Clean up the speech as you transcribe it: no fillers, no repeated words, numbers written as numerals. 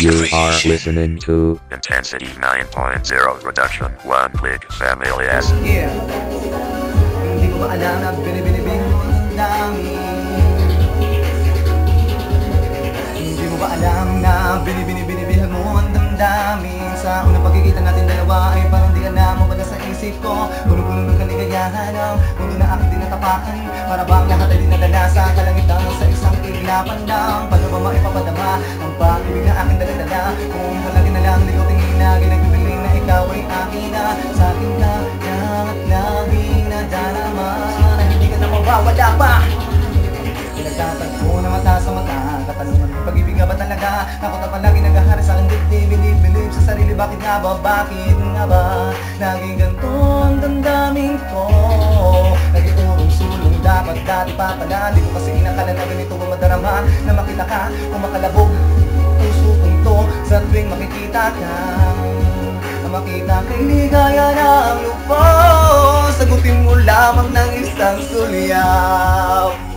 You are listening to Intensity 9.0 Reduction 1 Click Family S. Yeah. Hindi ko ba alam na binibinibing mo ang dami? Hindi mo ba alam na binibinibihan mo ang damdamin? Sa unang pagkikita natin dalawa ay parang di na mo pala sa isip ko. Puno-puno ng kaligayahan ang puno na aking tinatapaan. Para bang lahat ay dinadala sa kalangitan sa isang iglapan lang. Paano ba maipapadama ang pag-ibig na aking daladala? Kung palagi na lang di ko tingin na ginagbibiling na ikaw ay akin na. Sa akin ka lang at laging nadarama na hindi ka na mawawala pa. Pinagtatagpo na mata sa mata. Katanungan ng pag-ibig nga ba talaga? Ako na palagi nag-ahari sa aking dibdib. Believe sa sarili, bakit nga ba? Bakit nga ba? Naging ganito ang damdamin ko. Naging urong-sulong dapat dati pa pala. Di ko kasi inakala na ganito ba madarama. Na makita ka, kung makalabog puso kong to. Sa tuwing makikita ka, na makita kay ligaya ng lupa. Sagutin mo lamang ng isang sulyap.